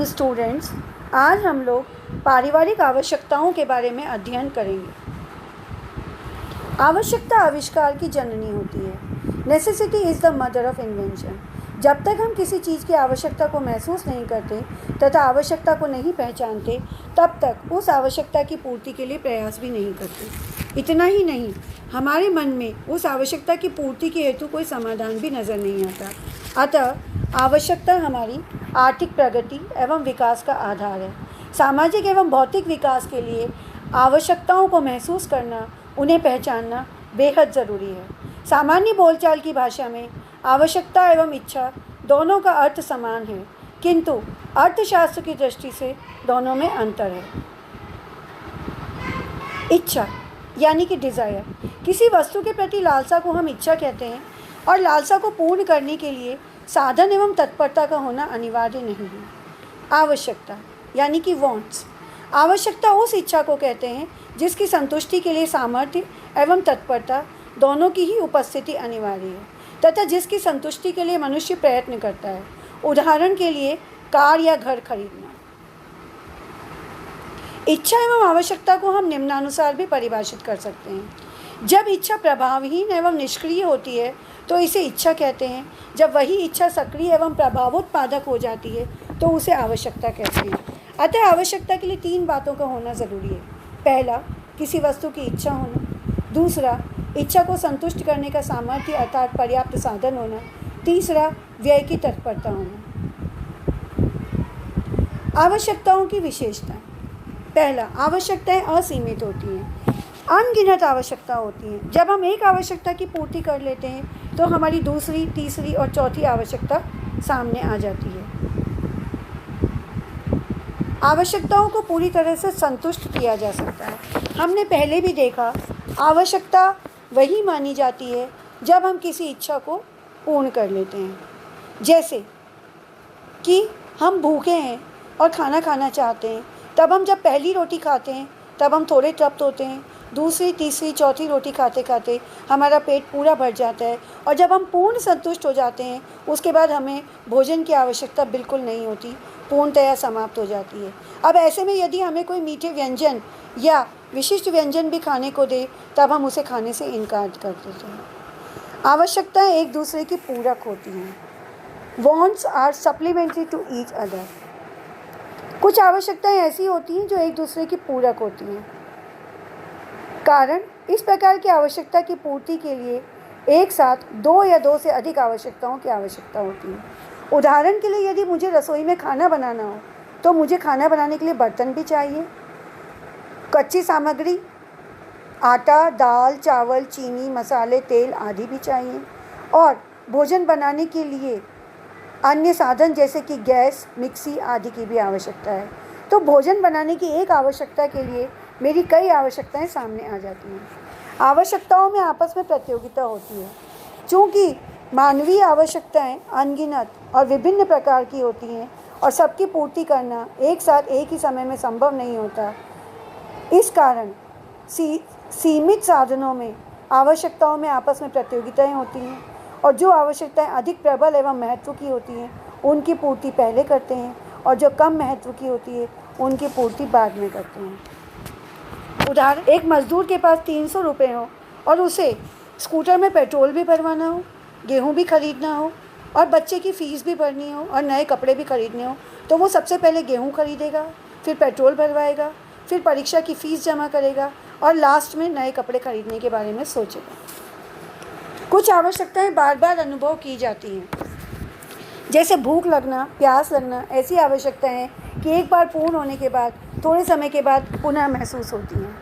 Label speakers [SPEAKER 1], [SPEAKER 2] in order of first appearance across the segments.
[SPEAKER 1] Students, आज हम लोग पारिवारिक आवश्यकताओं के बारे में अध्ययन करेंगे। आवश्यकता आविष्कार की जननी होती है। Necessity is the mother of invention. जब तक हम किसी चीज़ की आवश्यकता को महसूस नहीं करते तथा आवश्यकता को नहीं पहचानते, तब तक उस आवश्यकता की पूर्ति के लिए प्रयास भी नहीं करते। इतना ही नहीं, हमारे मन में उस आवश्यकता की पूर्ति के हेतु कोई समाधान भी नज़र नहीं आता। अतः आवश्यकता हमारी आर्थिक प्रगति एवं विकास का आधार है। सामाजिक एवं भौतिक विकास के लिए आवश्यकताओं को महसूस करना, उन्हें पहचानना बेहद ज़रूरी है। सामान्य बोलचाल की भाषा में आवश्यकता एवं इच्छा दोनों का अर्थ समान है, किंतु अर्थशास्त्र की दृष्टि से दोनों में अंतर है। इच्छा यानी कि डिज़ायर, किसी वस्तु के प्रति लालसा को हम इच्छा कहते हैं, और लालसा को पूर्ण करने के लिए साधन एवं तत्परता का होना अनिवार्य नहीं है। आवश्यकता यानी कि वांट्स, आवश्यकता उस इच्छा को कहते हैं जिसकी संतुष्टि के लिए सामर्थ्य एवं तत्परता दोनों की ही उपस्थिति अनिवार्य है तथा जिसकी संतुष्टि के लिए मनुष्य प्रयत्न करता है। उदाहरण के लिए कार या घर खरीदना। इच्छा एवं आवश्यकता को हम निम्नानुसार भी परिभाषित कर सकते हैं। जब इच्छा प्रभावहीन एवं निष्क्रिय होती है तो इसे इच्छा कहते हैं। जब वही इच्छा सक्रिय एवं प्रभावोत्पादक हो जाती है तो उसे आवश्यकता कहते हैं। अतः आवश्यकता के लिए 3 बातों का होना ज़रूरी है। पहला, किसी वस्तु की इच्छा होना। दूसरा, इच्छा को संतुष्ट करने का सामर्थ्य अर्थात पर्याप्त साधन होना। तीसरा, व्यय की तत्परता होना। आवश्यकताओं की विशेषताएं। पहला, आवश्यकताएं असीमित होती हैं। अनगिनत आवश्यकता होती हैं। जब हम एक आवश्यकता की पूर्ति कर लेते हैं तो हमारी दूसरी, तीसरी और चौथी आवश्यकता सामने आ जाती है। आवश्यकताओं को पूरी तरह से संतुष्ट किया जा सकता है। हमने पहले भी देखा, आवश्यकता वही मानी जाती है जब हम किसी इच्छा को पूर्ण कर लेते हैं। जैसे कि हम भूखे हैं और खाना खाना चाहते हैं, तब हम जब पहली रोटी खाते हैं तब हम थोड़े तृप्त होते हैं। दूसरी, तीसरी, चौथी रोटी खाते खाते हमारा पेट पूरा भर जाता है, और जब हम पूर्ण संतुष्ट हो जाते हैं उसके बाद हमें भोजन की आवश्यकता बिल्कुल नहीं होती, पूर्णतया समाप्त हो जाती है। अब ऐसे में यदि हमें कोई मीठे व्यंजन या विशिष्ट व्यंजन भी खाने को दे तब हम उसे खाने से इनकार कर देते हैं। आवश्यकताएं एक दूसरे की पूरक होती हैं। Wants are supplementary to each other. कुछ आवश्यकताएं ऐसी होती हैं जो एक दूसरे की पूरक होती हैं। कारण, इस प्रकार की आवश्यकता की पूर्ति के लिए एक साथ 2 या 2 से अधिक आवश्यकताओं की आवश्यकता होती है। उदाहरण के लिए, यदि मुझे रसोई में खाना बनाना हो तो मुझे खाना बनाने के लिए बर्तन भी चाहिए, कच्ची सामग्री, आटा, दाल, चावल, चीनी, मसाले, तेल आदि भी चाहिए, और भोजन बनाने के लिए अन्य साधन जैसे कि गैस, मिक्सी आदि की भी आवश्यकता है। तो भोजन बनाने की एक आवश्यकता के लिए मेरी कई आवश्यकताएं सामने आ जाती हैं। आवश्यकताओं में आपस में प्रतियोगिता होती है। चूँकि मानवीय आवश्यकताएं अनगिनत और विभिन्न प्रकार की होती हैं और सबकी पूर्ति करना एक साथ एक ही समय में संभव नहीं होता, इस कारण सीमित साधनों में आवश्यकताओं में आपस में प्रतियोगिताएं होती हैं, और जो आवश्यकताएं अधिक प्रबल एवं महत्व की होती हैं उनकी पूर्ति पहले करते हैं, और जो कम महत्व की होती है उनकी पूर्ति बाद में करते हैं। उदाहरण, एक मज़दूर के पास 300 रुपये हो और उसे स्कूटर में पेट्रोल भी भरवाना हो, गेहूँ भी खरीदना हो, और बच्चे की फ़ीस भी भरनी हो और नए कपड़े भी खरीदने हो, तो वो सबसे पहले गेहूँ खरीदेगा, फिर पेट्रोल भरवाएगा, फिर परीक्षा की फ़ीस जमा करेगा और लास्ट में नए कपड़े खरीदने के बारे में सोचेगा। कुछ आवश्यकताएं बार बार अनुभव की जाती हैं, जैसे भूख लगना, प्यास लगना। ऐसी आवश्यकताएं कि एक बार पूर्ण होने के बाद थोड़े समय के बाद पुनः महसूस होती हैं।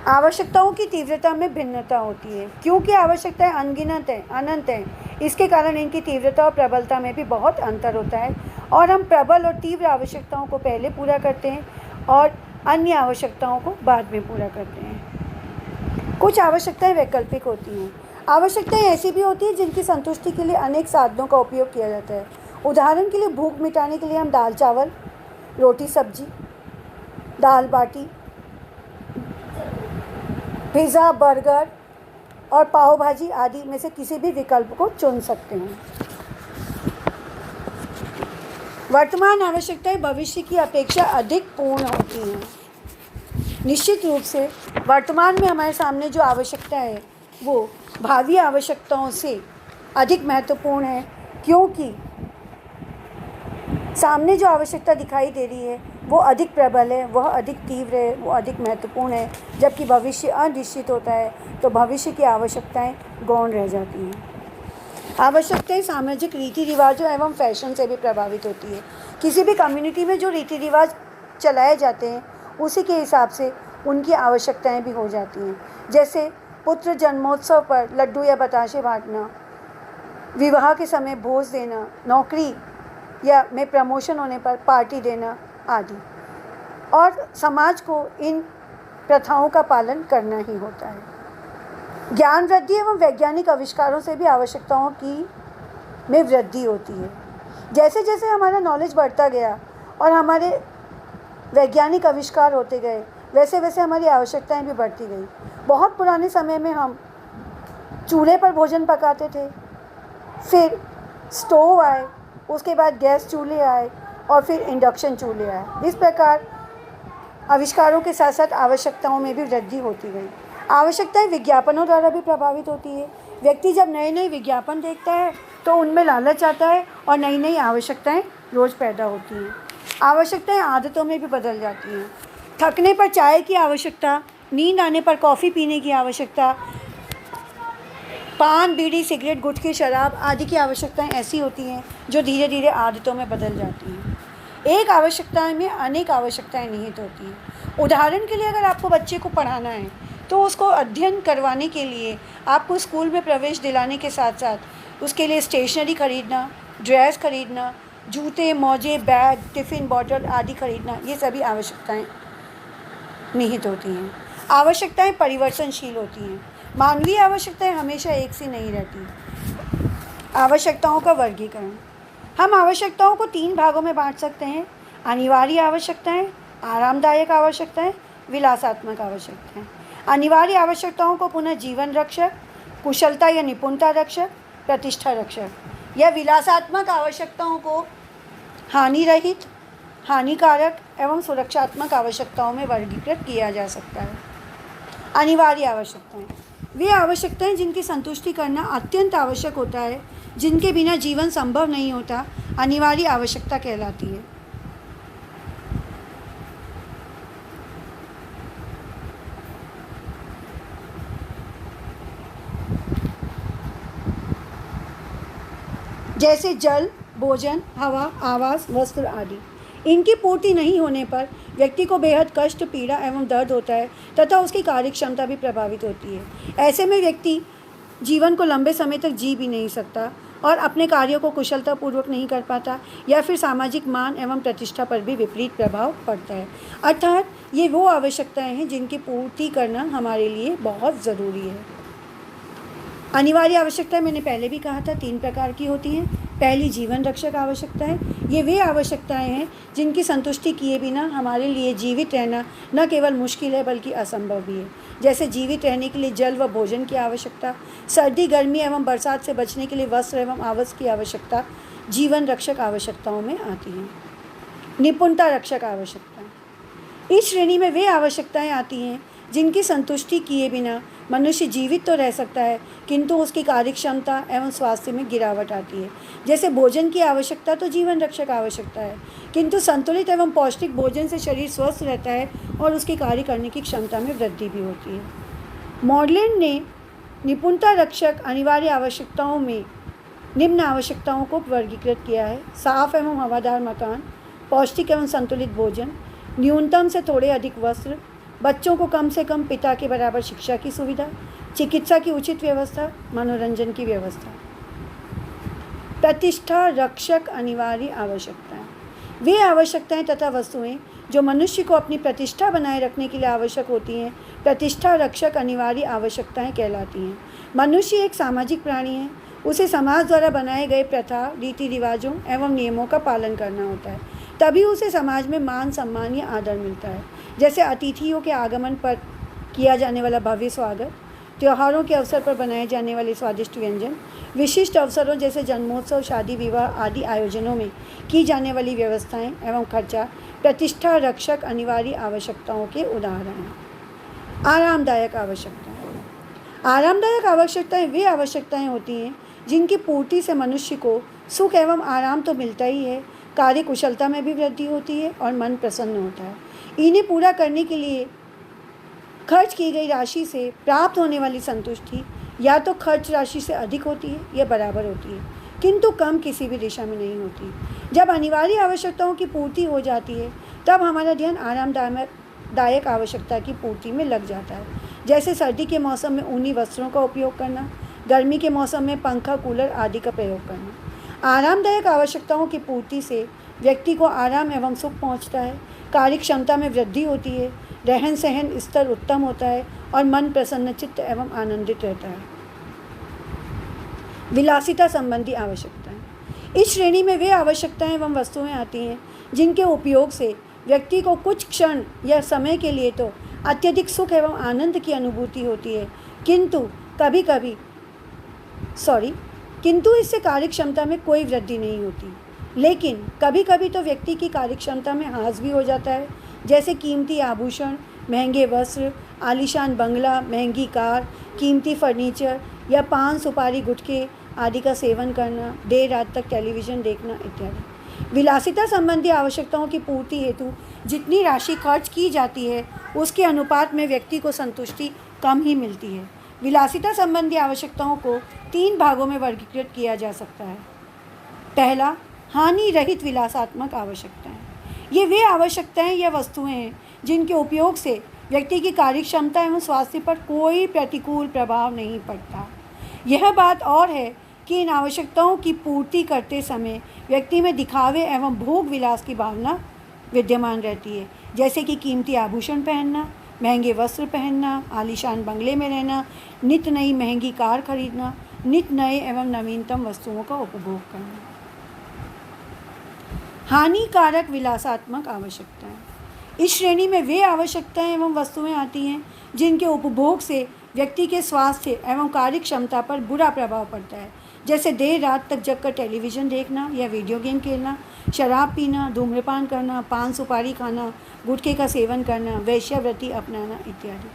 [SPEAKER 1] आवश्यकताओं की तीव्रता में भिन्नता होती है। क्योंकि आवश्यकताएं अनगिनत हैं, अनंत हैं, इसके कारण इनकी तीव्रता और प्रबलता में भी बहुत अंतर होता है, और हम प्रबल और तीव्र आवश्यकताओं को पहले पूरा करते हैं और अन्य आवश्यकताओं को बाद में पूरा करते हैं। कुछ आवश्यकताएं वैकल्पिक होती हैं। आवश्यकताएं ऐसी भी होती हैं जिनकी संतुष्टि के लिए अनेक साधनों का उपयोग किया जाता है। उदाहरण के लिए, भूख मिटाने के लिए हम दाल चावल, रोटी सब्जी, दाल बाटी, पिज़्ज़ा, बर्गर और पाव भाजी आदि में से किसी भी विकल्प को चुन सकते हैं। वर्तमान आवश्यकताएं भविष्य की अपेक्षा अधिक पूर्ण होती हैं। निश्चित रूप से वर्तमान में हमारे सामने जो आवश्यकता है वो भावी आवश्यकताओं से अधिक महत्वपूर्ण है, क्योंकि सामने जो आवश्यकता दिखाई दे रही है वो अधिक प्रबल है, वह अधिक तीव्र है, वो अधिक महत्वपूर्ण है। जबकि भविष्य अनिश्चित होता है तो भविष्य की आवश्यकताएं गौण रह जाती हैं। आवश्यकताएं सामाजिक रीति रिवाजों एवं फैशन से भी प्रभावित होती है। किसी भी कम्युनिटी में जो रीति रिवाज चलाए जाते हैं उसी के हिसाब से उनकी आवश्यकताएं भी हो जाती हैं। जैसे पुत्र जन्मोत्सव पर लड्डू या बताशे बांटना, विवाह के समय भोज देना, नौकरी या में प्रमोशन होने पर पार्टी देना आदि। और समाज को इन प्रथाओं का पालन करना ही होता है। ज्ञान वृद्धि एवं वैज्ञानिक आविष्कारों से भी आवश्यकताओं की में वृद्धि होती है। जैसे जैसे हमारा नॉलेज बढ़ता गया और हमारे वैज्ञानिक आविष्कार होते गए, वैसे वैसे हमारी आवश्यकताएं भी बढ़ती गई। बहुत पुराने समय में हम चूल्हे पर भोजन पकाते थे, फिर स्टोव आए, उसके बाद गैस चूल्हे आए और फिर इंडक्शन चूल्हे आए। इस प्रकार आविष्कारों के साथ साथ आवश्यकताओं में भी वृद्धि होती गई। आवश्यकताएं विज्ञापनों द्वारा भी प्रभावित होती है। व्यक्ति जब नए नए विज्ञापन देखता है तो उनमें लालच आता है और नई नई आवश्यकताएं रोज़ पैदा होती हैं। आवश्यकताएं आदतों में भी बदल जाती हैं। थकने पर चाय की आवश्यकता, नींद आने पर कॉफ़ी पीने की आवश्यकता, पान, बीड़ी, सिगरेट, गुटखे, शराब आदि की आवश्यकताएं ऐसी होती हैं जो धीरे धीरे आदतों में बदल जाती हैं। एक आवश्यकता में अनेक आवश्यकताएं निहित होती हैं। उदाहरण के लिए अगर आपको बच्चे को पढ़ाना है तो उसको अध्ययन करवाने के लिए आपको स्कूल में प्रवेश दिलाने के साथ साथ उसके लिए स्टेशनरी खरीदना, ड्रेस खरीदना, जूते, मोजे, बैग, टिफ़िन, बॉटल आदि खरीदना, ये सभी आवश्यकताएं निहित होती हैं। आवश्यकताएं परिवर्तनशील होती हैं। मानवीय आवश्यकताएं हमेशा एक सी नहीं रहती। आवश्यकताओं का वर्गीकरण, हम आवश्यकताओं को 3 भागों में बांट सकते हैं: अनिवार्य आवश्यकताएं, आरामदायक आवश्यकताएं, विलासात्मक आवश्यकताएं। अनिवार्य आवश्यकताओं को पुनः जीवन रक्षक, कुशलता या निपुणता रक्षक, प्रतिष्ठा रक्षक या विलासात्मक आवश्यकताओं को हानि रहित, हानिकारक एवं सुरक्षात्मक आवश्यकताओं में वर्गीकृत किया जा सकता है। अनिवार्य आवश्यकताएं वे आवश्यकताएं जिनकी संतुष्टि करना अत्यंत आवश्यक होता है, जिनके बिना जीवन संभव नहीं होता, अनिवार्य आवश्यकता कहलाती है। जैसे जल, भोजन, हवा, आवास, वस्त्र आदि। इनकी पूर्ति नहीं होने पर व्यक्ति को बेहद कष्ट, पीड़ा एवं दर्द होता है तथा उसकी कार्य क्षमता भी प्रभावित होती है। ऐसे में व्यक्ति जीवन को लंबे समय तक जी भी नहीं सकता और अपने कार्यों को कुशलतापूर्वक नहीं कर पाता, या फिर सामाजिक मान एवं प्रतिष्ठा पर भी विपरीत प्रभाव पड़ता है। अर्थात ये वो आवश्यकताएं हैं जिनकी पूर्ति करना हमारे लिए बहुत ज़रूरी है। अनिवार्य आवश्यकताएं मैंने पहले भी कहा था 3 प्रकार की होती हैं। पहली जीवन रक्षक आवश्यकताएं, ये वे आवश्यकताएं हैं जिनकी संतुष्टि किए बिना हमारे लिए जीवित रहना न केवल मुश्किल है बल्कि असंभव भी है। जैसे जीवित रहने के लिए जल व भोजन की आवश्यकता, सर्दी, गर्मी एवं बरसात से बचने के लिए वस्त्र एवं आवास की आवश्यकता जीवन रक्षक आवश्यकताओं में आती हैं। निपुणता रक्षक आवश्यकताएं, इस श्रेणी में वे आवश्यकताएं आती हैं जिनकी संतुष्टि किए बिना मनुष्य जीवित तो रह सकता है किंतु उसकी कार्यक्षमता एवं स्वास्थ्य में गिरावट आती है। जैसे भोजन की आवश्यकता तो जीवन रक्षक आवश्यकता है, किंतु संतुलित एवं पौष्टिक भोजन से शरीर स्वस्थ रहता है और उसकी कार्य करने की क्षमता में वृद्धि भी होती है। मॉडलैंड ने निपुणता रक्षक अनिवार्य आवश्यकताओं में निम्न आवश्यकताओं को वर्गीकृत किया है: साफ एवं हवादार मकान, पौष्टिक एवं संतुलित भोजन, न्यूनतम से थोड़े अधिक वस्त्र, बच्चों को कम से कम पिता के बराबर शिक्षा की सुविधा, चिकित्सा की उचित व्यवस्था, मनोरंजन की व्यवस्था। प्रतिष्ठा रक्षक अनिवार्य आवश्यकताएं, वे आवश्यकताएं तथा वस्तुएं जो मनुष्य को अपनी प्रतिष्ठा बनाए रखने के लिए आवश्यक होती हैं, प्रतिष्ठा रक्षक अनिवार्य आवश्यकताएं कहलाती हैं। मनुष्य एक सामाजिक प्राणी है, उसे समाज द्वारा बनाए गए प्रथा, रीति रिवाजों एवं नियमों का पालन करना होता है, तभी उसे समाज में मान, सम्मान या आदर मिलता है। जैसे अतिथियों के आगमन पर किया जाने वाला भव्य स्वागत, त्योहारों के अवसर पर बनाए जाने वाले स्वादिष्ट व्यंजन, विशिष्ट अवसरों जैसे जन्मोत्सव, शादी विवाह आदि आयोजनों में की जाने वाली व्यवस्थाएं एवं खर्चा प्रतिष्ठा रक्षक अनिवार्य आवश्यकताओं के उदाहरण हैं। आरामदायक आवश्यकताएं। आरामदायक आवश्यकताएं वे आवश्यकताएं होती हैं जिनकी पूर्ति से मनुष्य को सुख एवं आराम तो मिलता ही है, कार्य कुशलता में भी वृद्धि होती है और मन प्रसन्न होता है। इन्हें पूरा करने के लिए खर्च की गई राशि से प्राप्त होने वाली संतुष्टि या तो खर्च राशि से अधिक होती है या बराबर होती है, किंतु कम किसी भी दिशा में नहीं होती। जब अनिवार्य आवश्यकताओं की पूर्ति हो जाती है तब हमारा ध्यान आरामदायक आवश्यकता की पूर्ति में लग जाता है, जैसे सर्दी के मौसम में ऊनी वस्त्रों का उपयोग करना, गर्मी के मौसम में पंखा, कूलर आदि का प्रयोग करना। आरामदायक आवश्यकताओं की पूर्ति से व्यक्ति को आराम एवं सुख पहुंचता है, कार्य क्षमता में वृद्धि होती है, रहन सहन स्तर उत्तम होता है और मन प्रसन्नचित्त एवं आनंदित रहता है। विलासिता संबंधी आवश्यकताएं। इस श्रेणी में वे आवश्यकताएं एवं वस्तुएं आती हैं जिनके उपयोग से व्यक्ति को कुछ क्षण या समय के लिए तो अत्यधिक सुख एवं आनंद की अनुभूति होती है, किंतु इससे कार्य क्षमता में कोई वृद्धि नहीं होती। लेकिन कभी कभी तो व्यक्ति की कार्य क्षमता में ह्रास भी हो जाता है, जैसे कीमती आभूषण, महंगे वस्त्र, आलीशान बंगला, महंगी कार, कीमती फर्नीचर या पान, सुपारी, गुटखे आदि का सेवन करना, देर रात तक टेलीविज़न देखना इत्यादि। विलासिता संबंधी आवश्यकताओं की पूर्ति हेतु जितनी राशि खर्च की जाती है उसके अनुपात में व्यक्ति को संतुष्टि कम ही मिलती है। विलासिता संबंधी आवश्यकताओं को 3 भागों में वर्गीकृत किया जा सकता है। पहला, हानि रहित विलासात्मक आवश्यकताएं। ये वे आवश्यकताएं या वस्तुएं हैं जिनके उपयोग से व्यक्ति की कार्यक्षमता एवं स्वास्थ्य पर कोई प्रतिकूल प्रभाव नहीं पड़ता। यह बात और है कि इन आवश्यकताओं की पूर्ति करते समय व्यक्ति में दिखावे एवं भोग विलास की भावना विद्यमान रहती है, जैसे कि कीमती आभूषण पहनना, महंगे वस्त्र पहनना, आलीशान बंगले में रहना, नित नई महंगी कार खरीदना, नित नए एवं नवीनतम वस्तुओं का उपभोग करना। हानिकारक विलासात्मक आवश्यकताएं। इस श्रेणी में वे आवश्यकताएं एवं वस्तुएं आती हैं जिनके उपभोग से व्यक्ति के स्वास्थ्य एवं कार्य क्षमता पर बुरा प्रभाव पड़ता है, जैसे देर रात तक जगकर टेलीविज़न देखना या वीडियो गेम खेलना, शराब पीना, धूम्रपान करना, पान सुपारी खाना, गुटखे का सेवन करना, वेश्यावृत्ति अपनाना इत्यादि।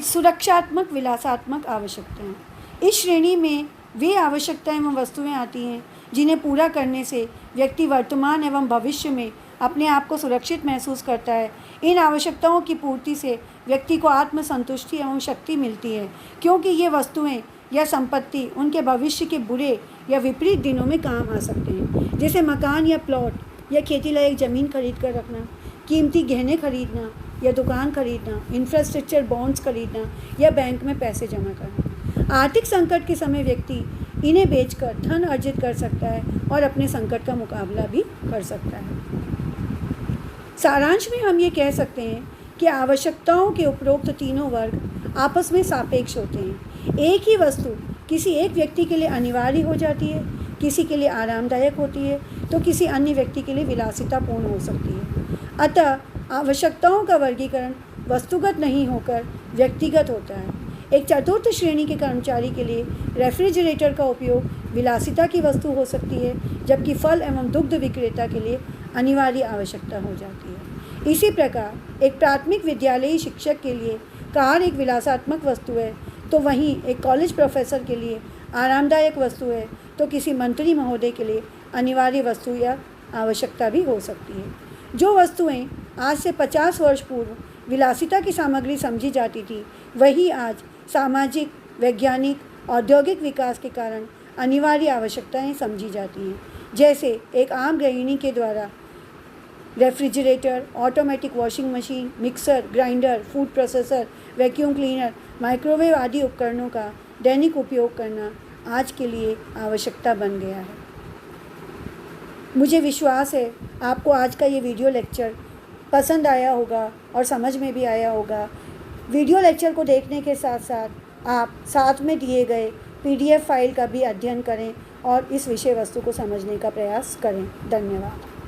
[SPEAKER 1] सुरक्षात्मक विलासात्मक आवश्यकताएं। इस श्रेणी में वे आवश्यकताएं एवं वस्तुएं आती हैं जिन्हें पूरा करने से व्यक्ति वर्तमान एवं भविष्य में अपने आप को सुरक्षित महसूस करता है। इन आवश्यकताओं की पूर्ति से व्यक्ति को आत्मसंतुष्टि एवं शक्ति मिलती है, क्योंकि ये वस्तुएं या संपत्ति उनके भविष्य के बुरे या विपरीत दिनों में काम आ सकते हैं, जैसे मकान या प्लॉट या खेती लायक ज़मीन खरीद कर रखना, कीमती गहने खरीदना या दुकान खरीदना, इंफ्रास्ट्रक्चर बॉन्ड्स खरीदना या बैंक में पैसे जमा करना। आर्थिक संकट के समय व्यक्ति इन्हें बेचकर धन अर्जित कर सकता है और अपने संकट का मुकाबला भी कर सकता है। सारांश में हम ये कह सकते हैं कि आवश्यकताओं के उपरोक्त तीनों वर्ग आपस में सापेक्ष होते हैं। एक ही वस्तु किसी एक व्यक्ति के लिए अनिवार्य हो जाती है, किसी के लिए आरामदायक होती है, तो किसी अन्य व्यक्ति के लिए विलासितापूर्ण हो सकती है। अतः आवश्यकताओं का वर्गीकरण वस्तुगत नहीं होकर व्यक्तिगत होता है। एक चतुर्थ श्रेणी के कर्मचारी के लिए रेफ्रिजरेटर का उपयोग विलासिता की वस्तु हो सकती है, जबकि फल एवं दुग्ध विक्रेता के लिए अनिवार्य आवश्यकता हो जाती है। इसी प्रकार एक प्राथमिक विद्यालयी शिक्षक के लिए कार एक विलासात्मक वस्तु है, तो वहीं एक कॉलेज प्रोफेसर के लिए आरामदायक वस्तु है, तो किसी मंत्री महोदय के लिए अनिवार्य वस्तु या आवश्यकता भी हो सकती है। जो वस्तुएं आज से 50 वर्ष पूर्व विलासिता की सामग्री समझी जाती थी, वही आज सामाजिक, वैज्ञानिक, औद्योगिक विकास के कारण अनिवार्य आवश्यकताएं समझी जाती हैं। जैसे एक आम गृहिणी के द्वारा refrigerator, automatic washing machine, mixer, grinder, food processor, vacuum cleaner, microwave आदि उपकरणों का दैनिक उपयोग करना आज के लिए आवश्यकता बन गया है। मुझे विश्वास है आपको आज का ये वीडियो लेक्चर पसंद आया होगा और समझ में भी आया होगा। वीडियो लेक्चर को देखने के साथ साथ आप साथ में दिए गए PDF फाइल का भी अध्ययन करें और इस विषय वस्तु को समझने का प्रयास करें। धन्यवाद।